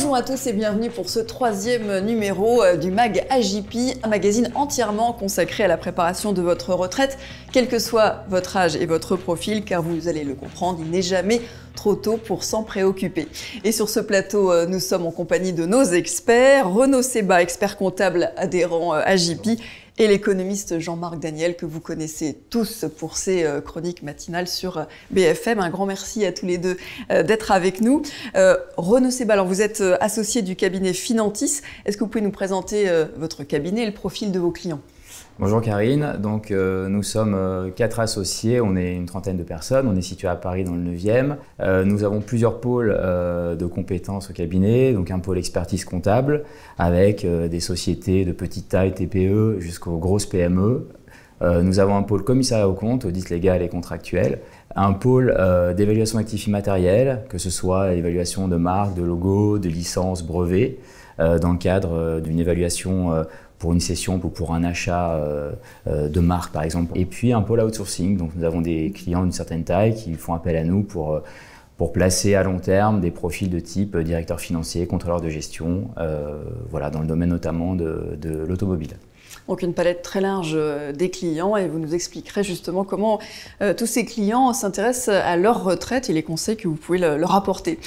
Bonjour à tous et bienvenue pour ce 3e numéro du Mag AJP, un magazine entièrement consacré à la préparation de votre retraite, quel que soit votre âge et votre profil, car vous allez le comprendre, il n'est jamais trop tôt pour s'en préoccuper. Et sur ce plateau, nous sommes en compagnie de nos experts, Renaud Seba, expert comptable adhérent AJP, et l'économiste Jean-Marc Daniel, que vous connaissez tous pour ses chroniques matinales sur BFM. Un grand merci à tous les deux d'être avec nous. Renaud Seba, alors vous êtes associé du cabinet Finantis. Est-ce que vous pouvez nous présenter votre cabinet et le profil de vos clients ? Bonjour Karine, donc nous sommes 4 associés, on est une trentaine de personnes, on est situé à Paris dans le 9e. Nous avons plusieurs pôles de compétences au cabinet, donc un pôle expertise comptable avec des sociétés de petite taille, TPE, jusqu'aux grosses PME. Nous avons un pôle commissariat aux comptes, audit légal et contractuel, un pôle d'évaluation d'actifs immatériels, que ce soit l'évaluation de marques, de logos, de licences, brevets, dans le cadre d'une évaluation pour une cession ou pour un achat de marque par exemple. Et puis un pôle outsourcing, donc nous avons des clients d'une certaine taille qui font appel à nous pour placer à long terme des profils de type directeur financier, contrôleur de gestion, voilà, dans le domaine notamment de l'automobile. Donc une palette très large des clients et vous nous expliquerez justement comment tous ces clients s'intéressent à leur retraite et les conseils que vous pouvez leur apporter.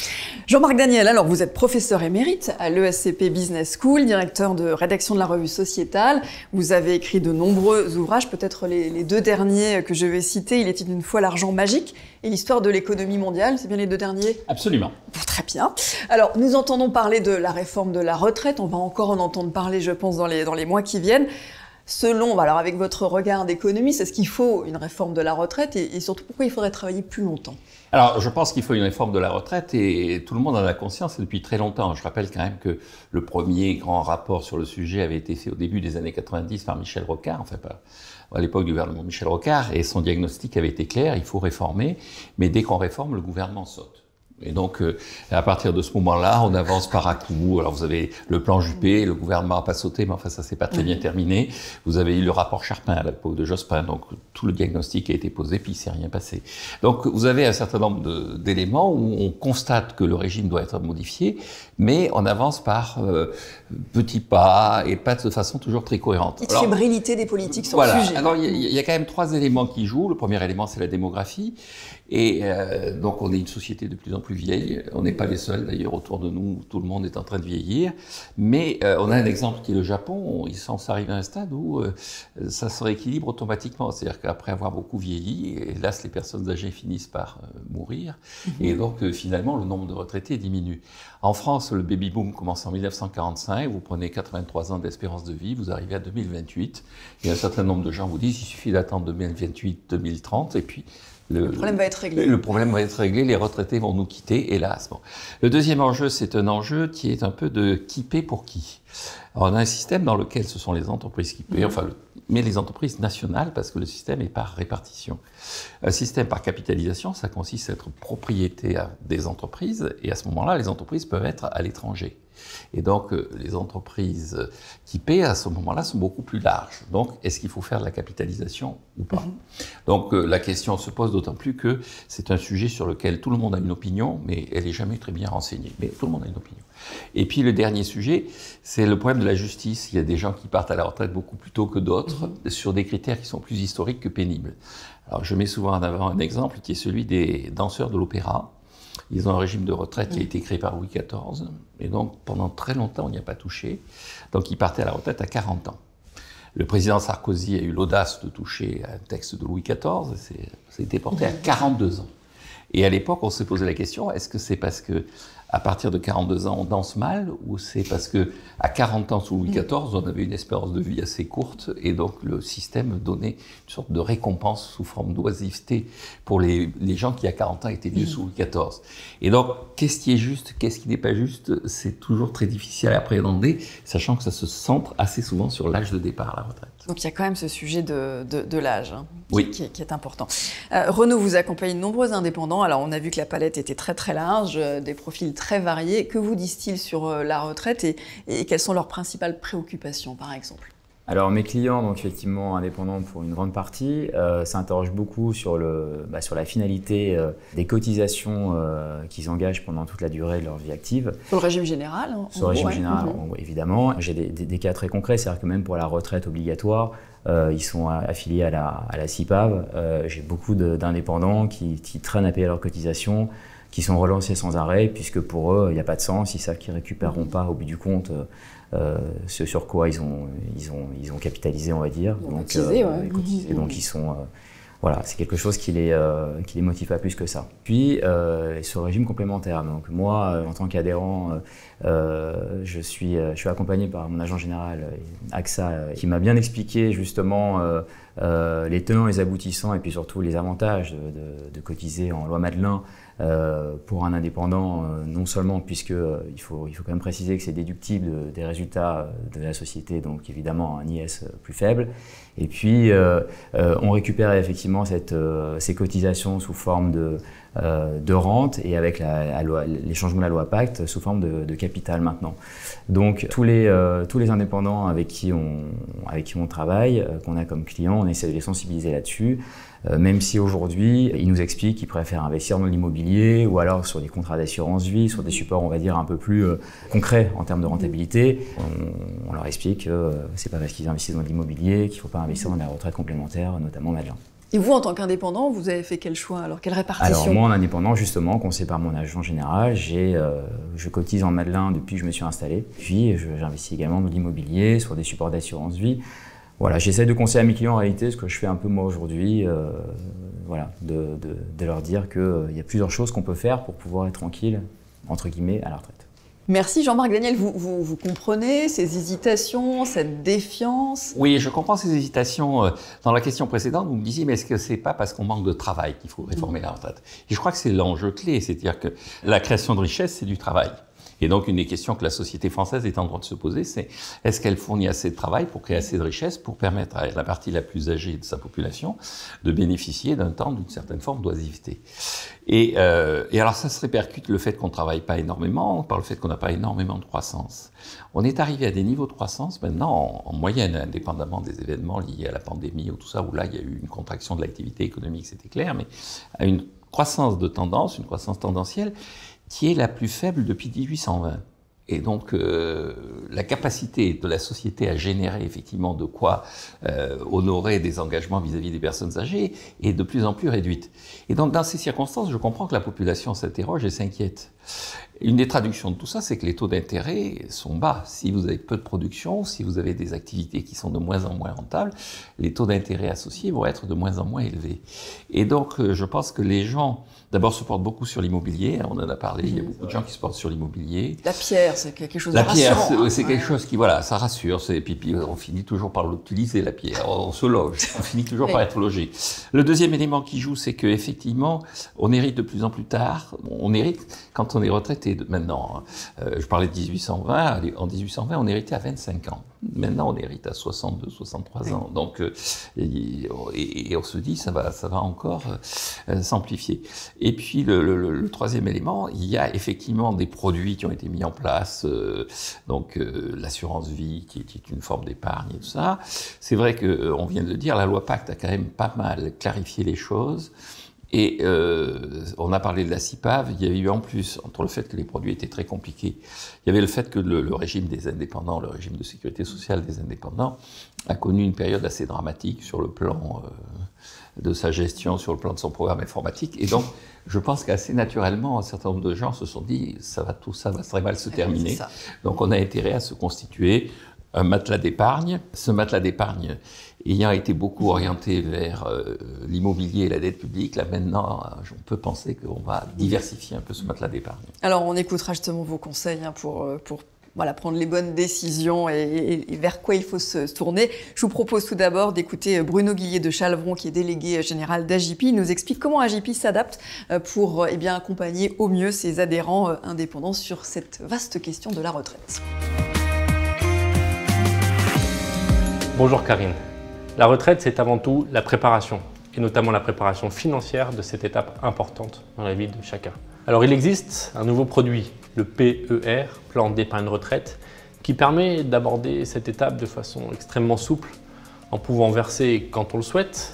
Jean-Marc Daniel, alors vous êtes professeur émérite à l'ESCP Business School, directeur de rédaction de la revue Sociétale. Vous avez écrit de nombreux ouvrages, peut-être les 2 derniers que je vais citer, Il était une fois l'argent magique et l'histoire de l'économie mondiale, c'est bien les 2 derniers ? Absolument. Très bien. Alors nous entendons parler de la réforme de la retraite, on va encore en entendre parler je pense dans les mois qui viennent. Selon, alors avec votre regard d'économiste, est-ce qu'il faut une réforme de la retraite et surtout pourquoi il faudrait travailler plus longtemps ? Alors, je pense qu'il faut une réforme de la retraite et tout le monde en a conscience et depuis très longtemps. Je rappelle quand même que le premier grand rapport sur le sujet avait été fait au début des années 90 par Michel Rocard, enfin à l'époque du gouvernement Michel Rocard, et son diagnostic avait été clair, il faut réformer, mais dès qu'on réforme, le gouvernement saute. Et donc, à partir de ce moment-là, on avance par à-coups. Alors, vous avez le plan Juppé, le gouvernement n'a pas sauté, mais enfin, ça s'est pas très bien terminé. Vous avez eu le rapport Charpin à l'époque de Jospin, donc tout le diagnostic a été posé, puis il s'est rien passé. Donc, vous avez un certain nombre d'éléments où on constate que le régime doit être modifié, mais on avance par petits pas et pas de façon toujours très cohérente. Petite fébrilité des politiques sur voilà. le sujet. Alors, il y a quand même 3 éléments qui jouent. Le premier élément, c'est la démographie. Et donc, on est une société de plus en plus vieille. On n'est pas les seuls, d'ailleurs, autour de nous, tout le monde est en train de vieillir. Mais on a un exemple qui est le Japon. Ils sont arrivés à un stade où ça se rééquilibre automatiquement. C'est-à-dire qu'après avoir beaucoup vieilli, hélas, les personnes âgées finissent par mourir. Et donc, finalement, le nombre de retraités diminue. En France, le baby-boom commence en 1945. Vous prenez 83 ans d'espérance de vie, vous arrivez à 2028. Et un certain nombre de gens vous disent qu'il suffit d'attendre 2028, 2030, et puis le problème va être réglé. Le problème va être réglé, les retraités vont nous quitter, hélas. Bon. Le deuxième enjeu, c'est un enjeu qui est un peu de qui paie pour qui. Alors, on a un système dans lequel ce sont les entreprises qui paient, mais les entreprises nationales, parce que le système est par répartition. Un système par capitalisation, ça consiste à être propriétaire des entreprises, et à ce moment-là, les entreprises peuvent être à l'étranger. Et donc, les entreprises qui paient à ce moment-là sont beaucoup plus larges. Donc, est-ce qu'il faut faire de la capitalisation ou pas ? Donc, la question se pose d'autant plus que c'est un sujet sur lequel tout le monde a une opinion, mais elle n'est jamais très bien renseignée. Mais tout le monde a une opinion. Et puis, le dernier sujet, c'est le problème de la justice. Il y a des gens qui partent à la retraite beaucoup plus tôt que d'autres, sur des critères qui sont plus historiques que pénibles. Alors, je mets souvent en avant un exemple qui est celui des danseurs de l'opéra. Ils ont un régime de retraite qui a été créé par Louis XIV, et donc pendant très longtemps on n'y a pas touché. Donc ils partaient à la retraite à 40 ans. Le président Sarkozy a eu l'audace de toucher un texte de Louis XIV, ça a été porté à 42 ans. Et à l'époque on s'est posé la question, est-ce que c'est parce que à partir de 42 ans on danse mal, ou c'est parce que à 40 ans sous Louis XIV on avait une espérance de vie assez courte, et donc le système donnait une sorte de récompense sous forme d'oisiveté pour les gens qui à 40 ans étaient vieux sous Louis XIV. Et donc qu'est-ce qui est juste, qu'est-ce qui n'est pas juste, c'est toujours très difficile à appréhender, sachant que ça se centre assez souvent sur l'âge de départ à la retraite. Donc il y a quand même ce sujet de l'âge qui est important. Renaud, vous accompagnez de nombreux indépendants. Alors on a vu que la palette était très très large, des profils très variés. Que vous disent-ils sur la retraite et quelles sont leurs principales préoccupations par exemple ? Alors mes clients, donc effectivement indépendants pour une grande partie, s'interrogent beaucoup sur la finalité des cotisations qu'ils engagent pendant toute la durée de leur vie active. Sur le régime général Sur le régime général, évidemment. J'ai des cas très concrets, c'est-à-dire que même pour la retraite obligatoire, ils sont affiliés à la CIPAV. J'ai beaucoup d'indépendants qui traînent à payer leurs cotisations, qui sont relancés sans arrêt, puisque pour eux, il n'y a pas de sens, ils savent qu'ils ne récupéreront pas au bout du compte ce sur quoi ils ont capitalisé, on va dire. Cotisé. Donc ils sont... voilà, c'est quelque chose qui les motive pas plus que ça. Puis, sur le régime complémentaire, donc moi, en tant qu'adhérent, je suis accompagné par mon agent général, AXA, qui m'a bien expliqué justement les tenants et les aboutissants, et puis surtout les avantages de cotiser en loi Madelin pour un indépendant, non seulement puisque il faut quand même préciser que c'est déductible des résultats de la société, donc évidemment un IS plus faible. Et puis, on récupère effectivement ces cotisations sous forme de rente et avec les changements de la loi Pacte sous forme de capital maintenant. Donc, tous les indépendants avec qui on travaille, qu'on a comme clients, on essaie de les sensibiliser là-dessus. Même si aujourd'hui, ils nous expliquent qu'ils préfèrent investir dans l'immobilier ou alors sur des contrats d'assurance vie, sur des supports, on va dire, un peu plus concrets en termes de rentabilité. On leur explique que c'est pas parce qu'ils investissent dans l'immobilier qu'il ne faut pas investir dans la retraite complémentaire, notamment Madelin. Et vous, en tant qu'indépendant, vous avez fait quel choix? Alors, quelle répartition? Alors moi, en indépendant, justement, conseillé par mon agent général, je cotise en Madelin depuis que je me suis installé. Puis, j'investis également dans l'immobilier, sur des supports d'assurance vie. Voilà, j'essaie de conseiller à mes clients en réalité ce que je fais un peu moi aujourd'hui, de leur dire qu'il y a plusieurs choses qu'on peut faire pour pouvoir être tranquille, entre guillemets, à la retraite. Merci Jean-Marc Daniel, vous comprenez ces hésitations, cette défiance? Oui, je comprends ces hésitations. Dans la question précédente, vous me disiez, mais est-ce que c'est pas parce qu'on manque de travail qu'il faut réformer la retraite? Et je crois que c'est l'enjeu clé, c'est-à-dire que la création de richesse, c'est du travail. Et donc, une des questions que la société française est en droit de se poser, c'est est-ce qu'elle fournit assez de travail pour créer assez de richesse pour permettre à la partie la plus âgée de sa population de bénéficier d'un temps d'une certaine forme d'oisiveté. Et alors, ça se répercute le fait qu'on ne travaille pas énormément par le fait qu'on n'a pas énormément de croissance. On est arrivé à des niveaux de croissance maintenant, en moyenne, indépendamment des événements liés à la pandémie ou tout ça, où là, il y a eu une contraction de l'activité économique, c'était clair, mais à une croissance de tendance, une croissance tendancielle, qui est la plus faible depuis 1820. Et donc, la capacité de la société à générer effectivement de quoi honorer des engagements vis-à-vis des personnes âgées est de plus en plus réduite. Et donc, dans ces circonstances, je comprends que la population s'interroge et s'inquiète. Une des traductions de tout ça, c'est que les taux d'intérêt sont bas. Si vous avez peu de production, si vous avez des activités qui sont de moins en moins rentables, les taux d'intérêt associés vont être de moins en moins élevés. Et donc, je pense que les gens, d'abord, se portent beaucoup sur l'immobilier. On en a parlé, il y a beaucoup de gens qui se portent sur l'immobilier. La pierre, c'est quelque chose de rassurant. La pierre, c'est quelque chose qui, voilà, ça rassure. Et puis, on finit toujours par l'utiliser, la pierre. On se loge. On finit toujours par être logé. Le deuxième élément qui joue, c'est qu'effectivement, on hérite de plus en plus tard. On hérite quand on est retraité. Maintenant, je parlais de 1820. En 1820, on héritait à 25 ans. Maintenant, on hérite à 62, 63 ans. Donc, et on se dit, ça va encore s'amplifier. Et puis, le troisième élément, il y a effectivement des produits qui ont été mis en place. L'assurance vie, qui est une forme d'épargne et tout ça. C'est vrai qu'on vient de le dire, la loi Pacte a quand même pas mal clarifié les choses. Et on a parlé de la CIPAV, il y avait eu en plus, entre le fait que les produits étaient très compliqués, il y avait le fait que le régime des indépendants, le régime de sécurité sociale des indépendants, a connu une période assez dramatique sur le plan de sa gestion, sur le plan de son programme informatique. Et donc, je pense qu'assez naturellement, un certain nombre de gens se sont dit, tout ça va très mal se terminer. Donc, on a intérêt à se constituer un matelas d'épargne. Ce matelas d'épargne ayant été beaucoup orienté vers l'immobilier et la dette publique, là maintenant, on peut penser qu'on va diversifier un peu ce matelas d'épargne. Alors, on écoutera justement vos conseils pour prendre les bonnes décisions et vers quoi il faut se tourner. Je vous propose tout d'abord d'écouter Bruno Guillier de Chalvron, qui est délégué général d'Agipy. Il nous explique comment Agipy s'adapte pour accompagner au mieux ses adhérents indépendants sur cette vaste question de la retraite. Bonjour Karine. La retraite, c'est avant tout la préparation, et notamment la préparation financière de cette étape importante dans la vie de chacun. Alors il existe un nouveau produit, le PER, Plan d'épargne retraite, qui permet d'aborder cette étape de façon extrêmement souple, en pouvant verser quand on le souhaite,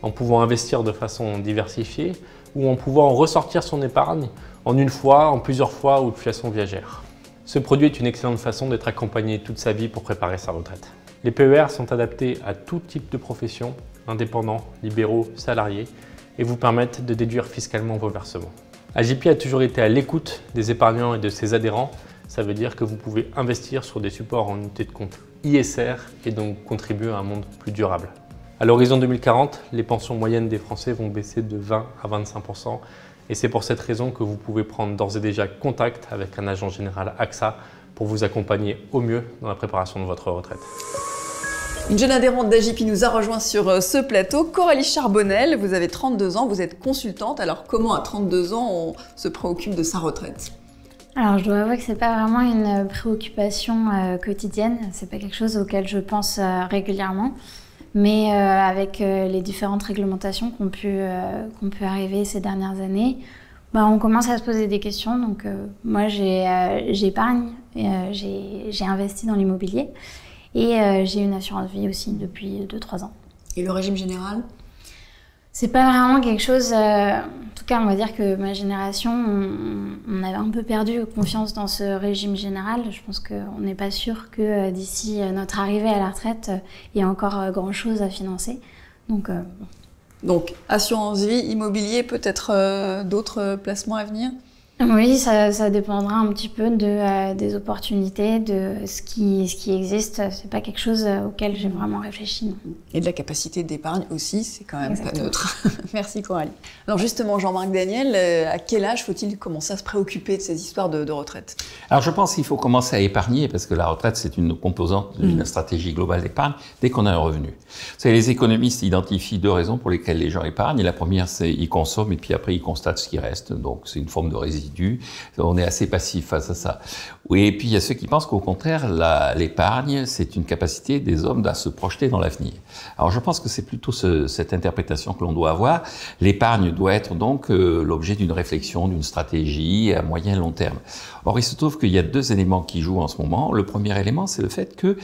en pouvant investir de façon diversifiée ou en pouvant ressortir son épargne en une fois, en plusieurs fois ou de façon viagère. Ce produit est une excellente façon d'être accompagné toute sa vie pour préparer sa retraite. Les PER sont adaptés à tout type de profession, indépendants, libéraux, salariés, et vous permettent de déduire fiscalement vos versements. AJP a toujours été à l'écoute des épargnants et de ses adhérents. Ça veut dire que vous pouvez investir sur des supports en unité de compte ISR et donc contribuer à un monde plus durable. À l'horizon 2040, les pensions moyennes des Français vont baisser de 20 à 25%, et c'est pour cette raison que vous pouvez prendre d'ores et déjà contact avec un agent général AXA pour vous accompagner au mieux dans la préparation de votre retraite. Une jeune adhérente d'AJP nous a rejoint sur ce plateau, Coralie Charbonnel. Vous avez 32 ans, vous êtes consultante. Alors comment à 32 ans on se préoccupe de sa retraite ? Alors je dois avouer que c'est pas vraiment une préoccupation quotidienne, c'est pas quelque chose auquel je pense régulièrement, mais avec les différentes réglementations qu'on peut arriver ces dernières années, on commence à se poser des questions. Donc moi j'épargne, j'ai investi dans l'immobilier et j'ai une assurance vie aussi depuis 2-3 ans. Et le régime général ? C'est pas vraiment quelque chose, en tout cas on va dire que ma génération, on avait un peu perdu confiance dans ce régime général. Je pense qu'on n'est pas sûr que d'ici notre arrivée à la retraite, il y ait encore grand chose à financer. Donc assurance vie, immobilier, peut-être d'autres placements à venir ? Oui, ça dépendra un petit peu des opportunités, de ce qui existe. C'est pas quelque chose auquel j'ai vraiment réfléchi. Non. Et de la capacité d'épargne aussi, c'est quand même Exactement. pas neutre. Merci Coralie. Alors justement, Jean-Marc Daniel, à quel âge faut-il commencer à se préoccuper de ces histoires de retraite ? Alors je pense qu'il faut commencer à épargner parce que la retraite c'est une composante d'une stratégie globale d'épargne dès qu'on a un revenu. Vous savez, les économistes identifient 2 raisons pour lesquelles les gens épargnent. Et la première c'est ils consomment et puis après ils constatent ce qui reste. Donc c'est une forme de résidu. On est assez passif face à ça. Oui, et puis il y a ceux qui pensent qu'au contraire l'épargne c'est une capacité des hommes à se projeter dans l'avenir. Alors je pense que c'est plutôt cette interprétation que l'on doit avoir. L'épargne doit être donc l'objet d'une réflexion, d'une stratégie à moyen et long terme. Or il se trouve qu'il y a 2 éléments qui jouent en ce moment. Le premier élément, c'est le fait que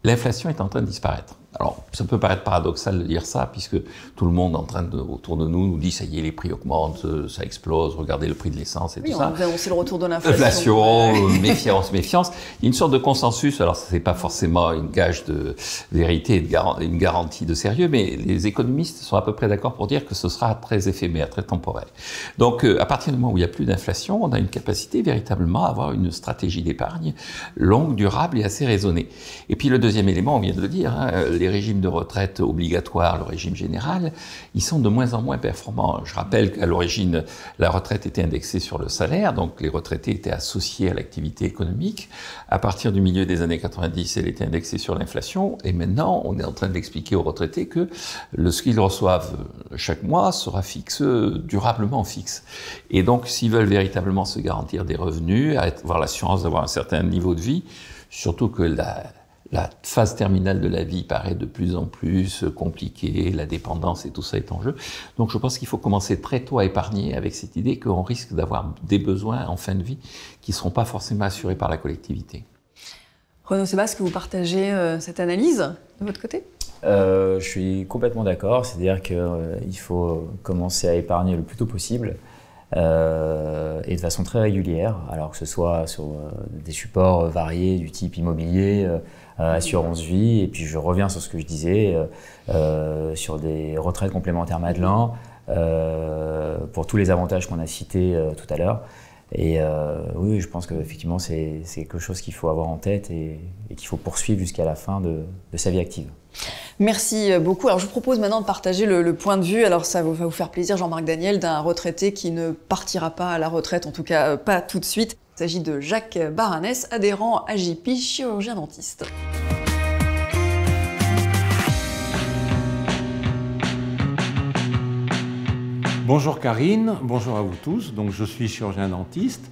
l'inflation est en train de disparaître. Alors, ça peut paraître paradoxal de dire ça, puisque tout le monde autour de nous dit « ça y est, les prix augmentent, ça explose, regardez le prix de l'essence et tout ça ». Oui, c'est le retour de l'inflation. Méfiance. Il y a une sorte de consensus, alors ce n'est pas forcément une gage de vérité, une garantie de sérieux, mais les économistes sont à peu près d'accord pour dire que ce sera très éphémère, très temporaire. Donc, à partir du moment où il n'y a plus d'inflation, on a une capacité véritablement à avoir une stratégie d'épargne longue, durable et assez raisonnée. Et puis le deuxième élément, on vient de le dire, les régimes de retraite obligatoires, le régime général, ils sont de moins en moins performants. Je rappelle qu'à l'origine, la retraite était indexée sur le salaire, donc les retraités étaient associés à l'activité économique. À partir du milieu des années 90, elle était indexée sur l'inflation, et maintenant, on est en train d'expliquer aux retraités que ce qu'ils reçoivent chaque mois sera fixe, durablement fixe. Et donc, s'ils veulent véritablement se garantir des revenus, avoir l'assurance d'avoir un certain niveau de vie, surtout que la phase terminale de la vie paraît de plus en plus compliquée, la dépendance et tout ça est en jeu. Donc je pense qu'il faut commencer très tôt à épargner avec cette idée qu'on risque d'avoir des besoins en fin de vie qui ne seront pas forcément assurés par la collectivité. Renaud Sebas, est-ce que vous partagez cette analyse de votre côté ? Je suis complètement d'accord, c'est-à-dire qu'il faut commencer à épargner le plus tôt possible. Et de façon très régulière, alors que ce soit sur des supports variés du type immobilier, assurance vie, et puis je reviens sur ce que je disais, sur des retraites complémentaires Madelin, pour tous les avantages qu'on a cités tout à l'heure. Et oui, je pense qu'effectivement c'est quelque chose qu'il faut avoir en tête et qu'il faut poursuivre jusqu'à la fin de sa vie active. Merci beaucoup. Alors je vous propose maintenant de partager le point de vue, alors ça va vous faire plaisir Jean-Marc Daniel, d'un retraité qui ne partira pas à la retraite, en tout cas pas tout de suite. Il s'agit de Jacques Baranès, adhérent AJP, chirurgien dentiste. Bonjour Karine, bonjour à vous tous. Donc je suis chirurgien dentiste.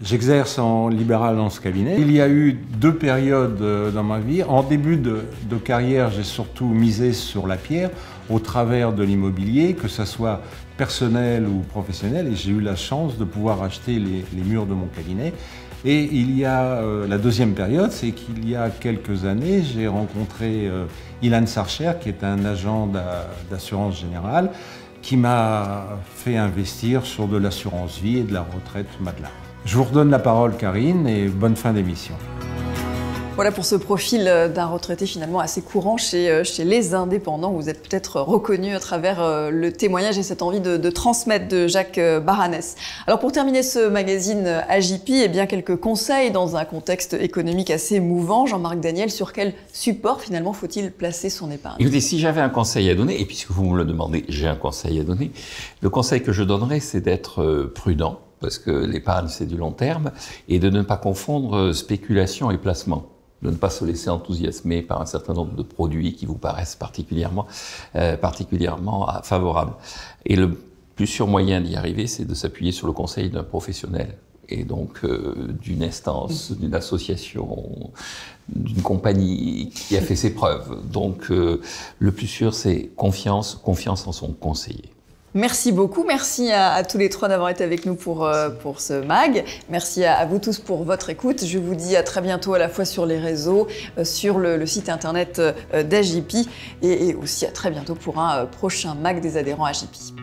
J'exerce en libéral dans ce cabinet. Il y a eu 2 périodes dans ma vie. En début de carrière, j'ai surtout misé sur la pierre au travers de l'immobilier, que ce soit personnel ou professionnel. Et j'ai eu la chance de pouvoir acheter les murs de mon cabinet Et il y a la deuxième période, c'est qu'il y a quelques années, j'ai rencontré Ilan Sarcher, qui est un agent d'assurance générale, qui m'a fait investir sur de l'assurance vie et de la retraite Madelin. Je vous redonne la parole, Karine, et bonne fin d'émission. Voilà pour ce profil d'un retraité finalement assez courant chez les indépendants. Vous êtes peut-être reconnu à travers le témoignage et cette envie de transmettre de Jacques Baranès. Alors pour terminer ce magazine AJP, eh bien quelques conseils dans un contexte économique assez mouvant. Jean-Marc Daniel, sur quel support finalement faut-il placer son épargne? Écoutez, si j'avais un conseil à donner, et puisque vous me le demandez, j'ai un conseil à donner, le conseil que je donnerais, c'est d'être prudent, parce que l'épargne c'est du long terme, et de ne pas confondre spéculation et placement. De ne pas se laisser enthousiasmer par un certain nombre de produits qui vous paraissent particulièrement favorables. Et le plus sûr moyen d'y arriver, c'est de s'appuyer sur le conseil d'un professionnel, et donc d'une instance, d'une association, d'une compagnie qui a fait ses preuves. Donc le plus sûr, c'est confiance en son conseiller. Merci beaucoup, merci à tous les trois d'avoir été avec nous pour ce mag. Merci à vous tous pour votre écoute. Je vous dis à très bientôt à la fois sur les réseaux, sur le site internet d'AJP et aussi à très bientôt pour un prochain mag des adhérents AJP.